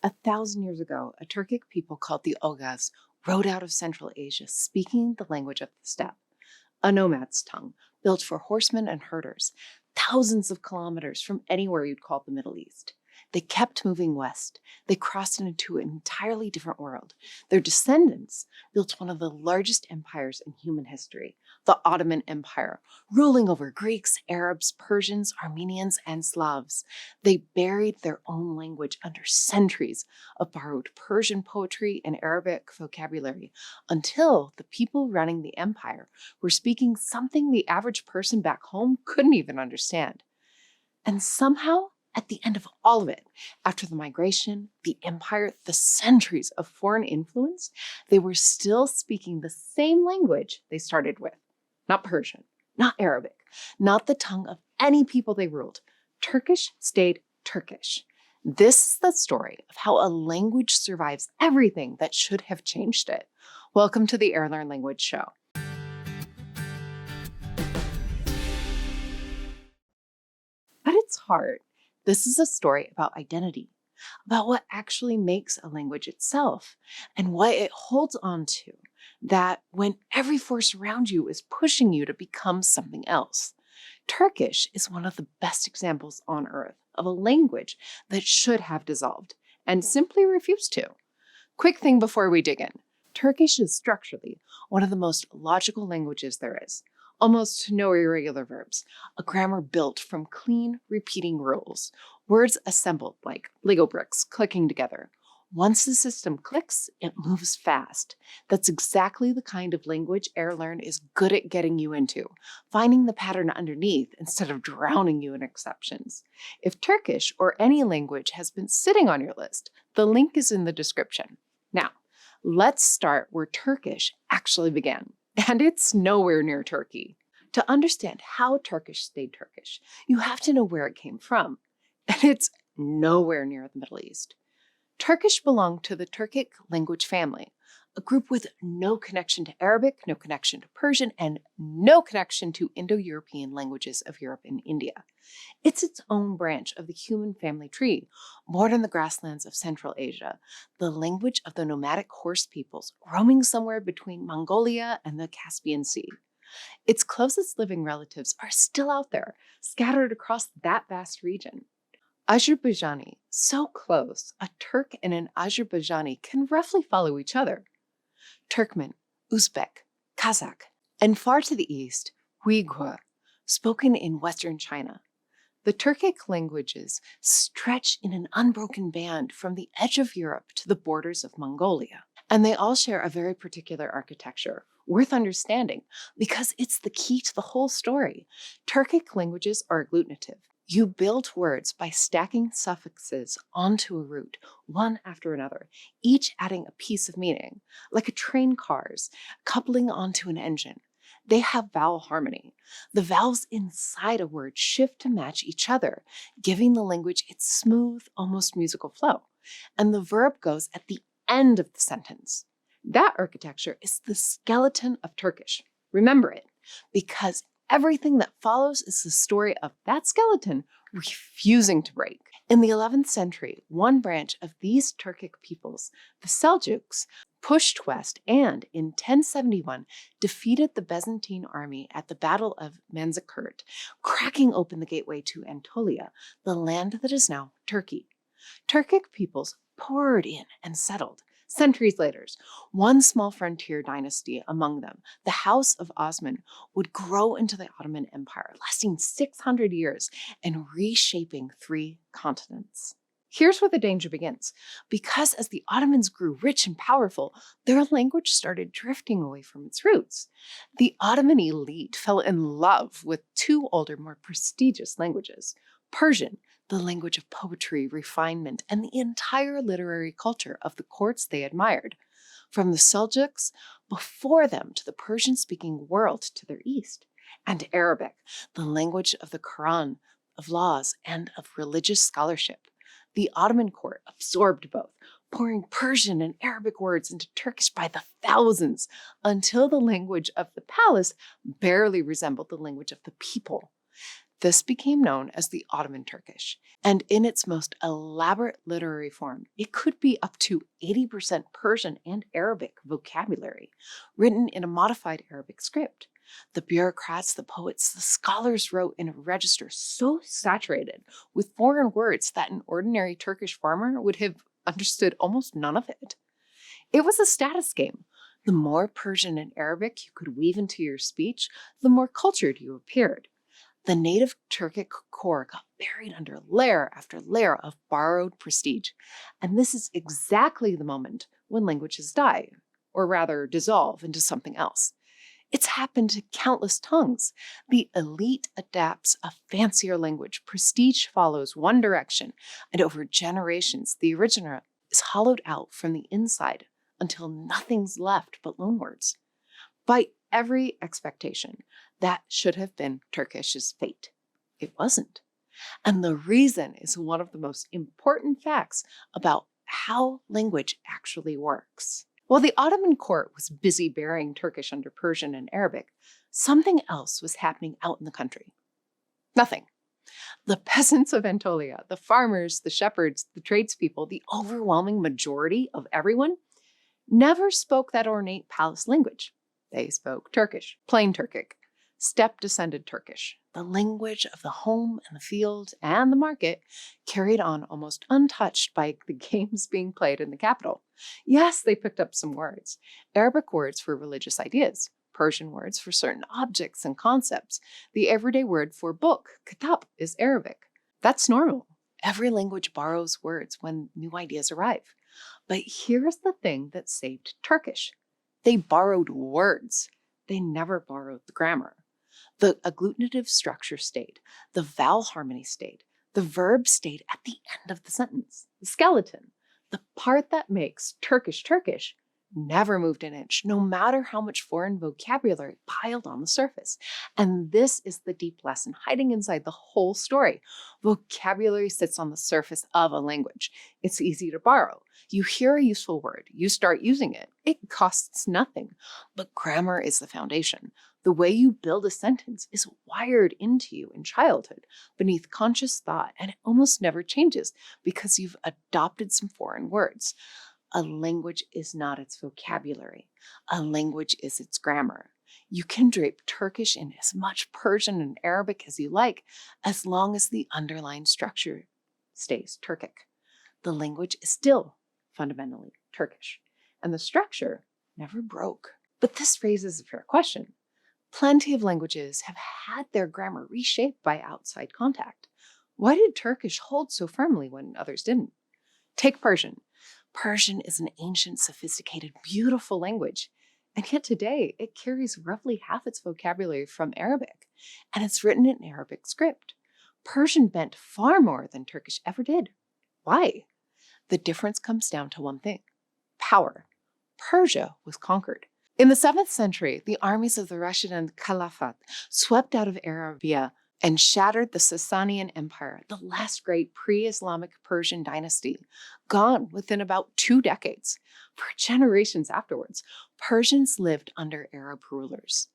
1,000 years ago, a Turkic people called the Oghaz rode out of Central Asia, speaking the language of the steppe, a nomad's tongue built for horsemen and herders, thousands of kilometers from anywhere you'd call the Middle East. They kept moving west. They crossed into an entirely different world. Their descendants built one of the largest empires in human history, the Ottoman Empire, ruling over Greeks, Arabs, Persians, Armenians, and Slavs. They buried their own language under centuries of borrowed Persian poetry and Arabic vocabulary until the people running the empire were speaking something the average person back home couldn't even understand. And somehow, at the end of all of it, after the migration, the empire, the centuries of foreign influence, they were still speaking the same language they started with. Not Persian, not Arabic, not the tongue of any people they ruled. Turkish stayed Turkish. This is the story of how a language survives everything that should have changed it. Welcome to the Airlearn Language Show. At its heart, this is a story about identity, about what actually makes a language itself and what it holds on to, that when every force around you is pushing you to become something else. Turkish is one of the best examples on earth of a language that should have dissolved and simply refused to. Quick thing before we dig in. Turkish is structurally one of the most logical languages there is. Almost no irregular verbs, a grammar built from clean, repeating rules, words assembled like Lego bricks clicking together. Once the system clicks, it moves fast. That's exactly the kind of language Airlearn is good at getting you into, finding the pattern underneath instead of drowning you in exceptions. If Turkish or any language has been sitting on your list, the link is in the description. Now, let's start where Turkish actually began. And it's nowhere near Turkey. To understand how Turkish stayed Turkish, you have to know where it came from. And it's nowhere near the Middle East. Turkish belonged to the Turkic language family, a group with no connection to Arabic, no connection to Persian, and no connection to Indo-European languages of Europe and India. It's its own branch of the human family tree, born in the grasslands of Central Asia, the language of the nomadic horse peoples roaming somewhere between Mongolia and the Caspian Sea. Its closest living relatives are still out there, scattered across that vast region. Azerbaijani, so close, a Turk and an Azerbaijani can roughly follow each other. Turkmen, Uzbek, Kazakh, and far to the east, Uyghur, spoken in Western China. The Turkic languages stretch in an unbroken band from the edge of Europe to the borders of Mongolia. And they all share a very particular architecture, worth understanding, because it's the key to the whole story. Turkic languages are agglutinative. You build words by stacking suffixes onto a root, one after another, each adding a piece of meaning, like a train cars coupling onto an engine. They have vowel harmony. The vowels inside a word shift to match each other, giving the language its smooth, almost musical flow. And the verb goes at the end of the sentence. That architecture is the skeleton of Turkish. Remember it, because everything that follows is the story of that skeleton refusing to break. In the 11th century, one branch of these Turkic peoples, the Seljuks, pushed west and, in 1071, defeated the Byzantine army at the Battle of Manzikert, cracking open the gateway to Anatolia, the land that is now Turkey. Turkic peoples poured in and settled. Centuries later, one small frontier dynasty among them, the House of Osman, would grow into the Ottoman Empire, lasting 600 years and reshaping 3 continents. Here's where the danger begins, because as the Ottomans grew rich and powerful, their language started drifting away from its roots. The Ottoman elite fell in love with 2 older, more prestigious languages: Persian, the language of poetry, refinement, and the entire literary culture of the courts they admired, from the Seljuks before them to the Persian-speaking world to their east, and Arabic, the language of the Quran, of laws, and of religious scholarship. The Ottoman court absorbed both, pouring Persian and Arabic words into Turkish by the thousands, until the language of the palace barely resembled the language of the people. This became known as the Ottoman Turkish, and in its most elaborate literary form, it could be up to 80% Persian and Arabic vocabulary, written in a modified Arabic script. The bureaucrats, the poets, the scholars wrote in a register so saturated with foreign words that an ordinary Turkish farmer would have understood almost none of it. It was a status game. The more Persian and Arabic you could weave into your speech, the more cultured you appeared. The native Turkic core got buried under layer after layer of borrowed prestige. And this is exactly the moment when languages die, or rather dissolve into something else. It's happened to countless tongues. The elite adapts a fancier language, prestige follows one direction, and over generations, the original is hollowed out from the inside until nothing's left but loanwords. By every expectation, that should have been Turkish's fate. It wasn't. And the reason is one of the most important facts about how language actually works. While the Ottoman court was busy burying Turkish under Persian and Arabic, something else was happening out in the country. Nothing. The peasants of Anatolia, the farmers, the shepherds, the tradespeople, the overwhelming majority of everyone never spoke that ornate palace language. They spoke Turkish, plain Turkic, steppe-descended Turkish, the language of the home and the field and the market, carried on almost untouched by the games being played in the capital. Yes, they picked up some words, Arabic words for religious ideas, Persian words for certain objects and concepts. The everyday word for book, kitab, is Arabic. That's normal. Every language borrows words when new ideas arrive. But here's the thing that saved Turkish. They borrowed words. They never borrowed the grammar. The agglutinative structure stayed. The vowel harmony stayed. The verb stayed at the end of the sentence. The skeleton, the part that makes Turkish Turkish, never moved an inch, no matter how much foreign vocabulary piled on the surface. And this is the deep lesson hiding inside the whole story. Vocabulary sits on the surface of a language. It's easy to borrow. You hear a useful word, you start using it. It costs nothing. But grammar is the foundation. The way you build a sentence is wired into you in childhood, beneath conscious thought, and it almost never changes because you've adopted some foreign words. A language is not its vocabulary. A language is its grammar. You can drape Turkish in as much Persian and Arabic as you like, as long as the underlying structure stays Turkic. The language is still fundamentally Turkish, and the structure never broke. But this raises a fair question. Plenty of languages have had their grammar reshaped by outside contact. Why did Turkish hold so firmly when others didn't? Take Persian. Persian is an ancient, sophisticated, beautiful language, and yet today it carries roughly half its vocabulary from Arabic, and it's written in Arabic script. Persian bent far more than Turkish ever did. Why? The difference comes down to one thing: power. Persia was conquered. In the 7th century, the armies of the Rashidun Caliphate swept out of Arabia and shattered the Sasanian Empire, the last great pre-Islamic Persian dynasty, gone within about 2 decades. For generations afterwards, Persians lived under Arab rulers,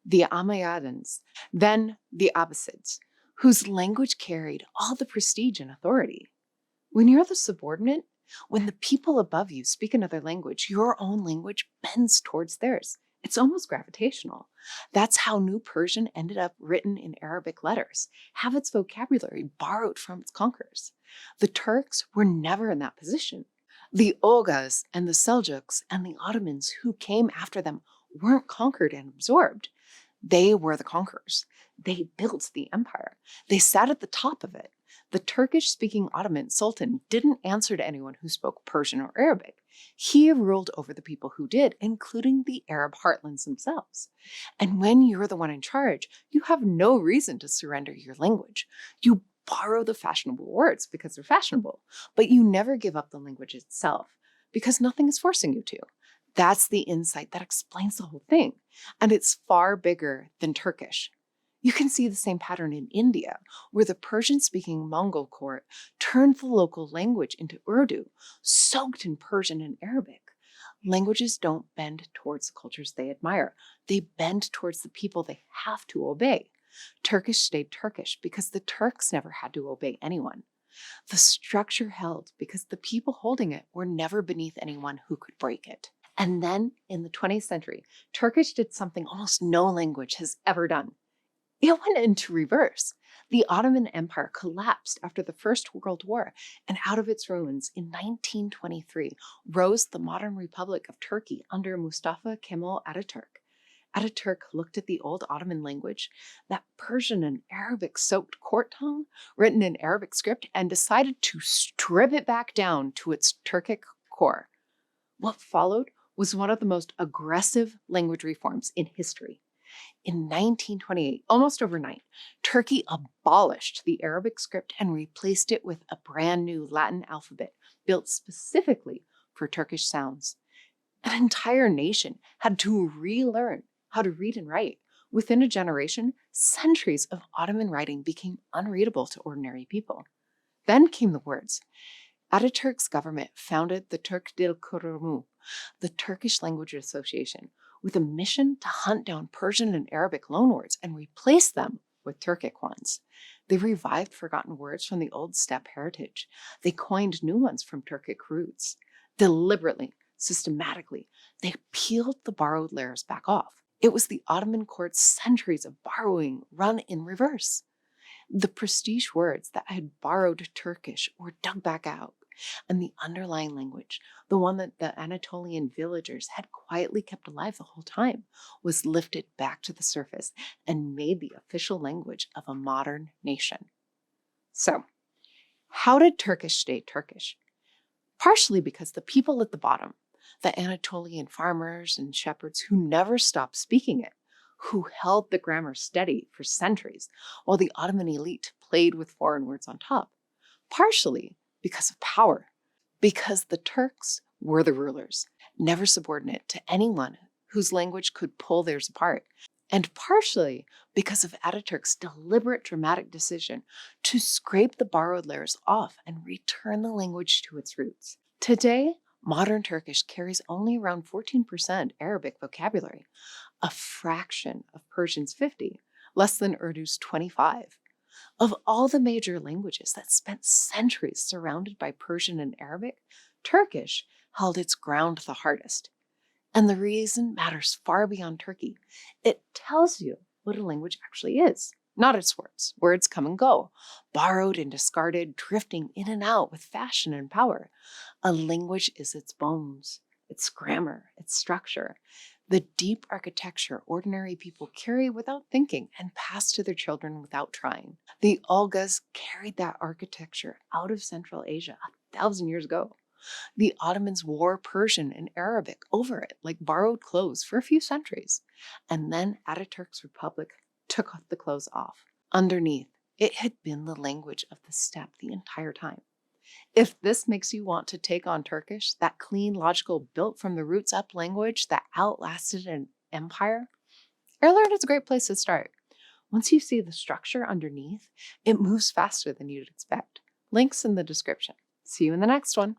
the Umayyads, then the Abbasids, whose language carried all the prestige and authority. When you're the subordinate, when the people above you speak another language, your own language bends towards theirs. It's almost gravitational. That's how New Persian ended up written in Arabic letters, have its vocabulary borrowed from its conquerors. The Turks were never in that position. The Oghuz and the Seljuks and the Ottomans who came after them weren't conquered and absorbed. They were the conquerors. They built the empire. They sat at the top of it. The Turkish-speaking Ottoman Sultan didn't answer to anyone who spoke Persian or Arabic. He ruled over the people who did, including the Arab heartlands themselves. And when you're the one in charge, you have no reason to surrender your language. You borrow the fashionable words because they're fashionable, but you never give up the language itself because nothing is forcing you to. That's the insight that explains the whole thing, and it's far bigger than Turkish. You can see the same pattern in India, where the Persian-speaking Mongol court turned the local language into Urdu, soaked in Persian and Arabic. Languages don't bend towards the cultures they admire. They bend towards the people they have to obey. Turkish stayed Turkish because the Turks never had to obey anyone. The structure held because the people holding it were never beneath anyone who could break it. And then, in the 20th century, Turkish did something almost no language has ever done. It went into reverse. The Ottoman Empire collapsed after the First World War, and out of its ruins in 1923 rose the modern Republic of Turkey under Mustafa Kemal Ataturk. Ataturk looked at the old Ottoman language, that Persian and Arabic soaked court tongue written in Arabic script, and decided to strip it back down to its Turkic core. What followed was one of the most aggressive language reforms in history. In 1928, almost overnight, Turkey abolished the Arabic script and replaced it with a brand new Latin alphabet built specifically for Turkish sounds. An entire nation had to relearn how to read and write. Within a generation, centuries of Ottoman writing became unreadable to ordinary people. Then came the words. Ataturk's government founded the Türk Dil Kurumu, the Turkish Language Association, with a mission to hunt down Persian and Arabic loanwords and replace them with Turkic ones. They revived forgotten words from the old steppe heritage. They coined new ones from Turkic roots. Deliberately, systematically, they peeled the borrowed layers back off. It was the Ottoman court's centuries of borrowing run in reverse. The prestige words that had borrowed Turkish were dug back out, and the underlying language, the one that the Anatolian villagers had quietly kept alive the whole time, was lifted back to the surface and made the official language of a modern nation. So, how did Turkish stay Turkish? Partially because the people at the bottom, the Anatolian farmers and shepherds who never stopped speaking it, who held the grammar steady for centuries, while the Ottoman elite played with foreign words on top. Partially because of power, because the Turks were the rulers, never subordinate to anyone whose language could pull theirs apart, and partially because of Ataturk's deliberate dramatic decision to scrape the borrowed layers off and return the language to its roots. Today, modern Turkish carries only around 14% Arabic vocabulary, a fraction of Persian's 50, less than Urdu's 25. Of all the major languages that spent centuries surrounded by Persian and Arabic, Turkish held its ground the hardest. And the reason matters far beyond Turkey. It tells you what a language actually is, not its words. Words come and go, borrowed and discarded, drifting in and out with fashion and power. A language is its bones, its grammar, its structure, the deep architecture ordinary people carry without thinking and pass to their children without trying. The Olgas carried that architecture out of Central Asia 1,000 years ago. The Ottomans wore Persian and Arabic over it like borrowed clothes for a few centuries. And then Ataturk's republic took the clothes off. Underneath, it had been the language of the steppe the entire time. If this makes you want to take on Turkish, that clean, logical, built from the roots up language that outlasted an empire, Airlearn is a great place to start. Once you see the structure underneath, it moves faster than you'd expect. Links in the description. See you in the next one.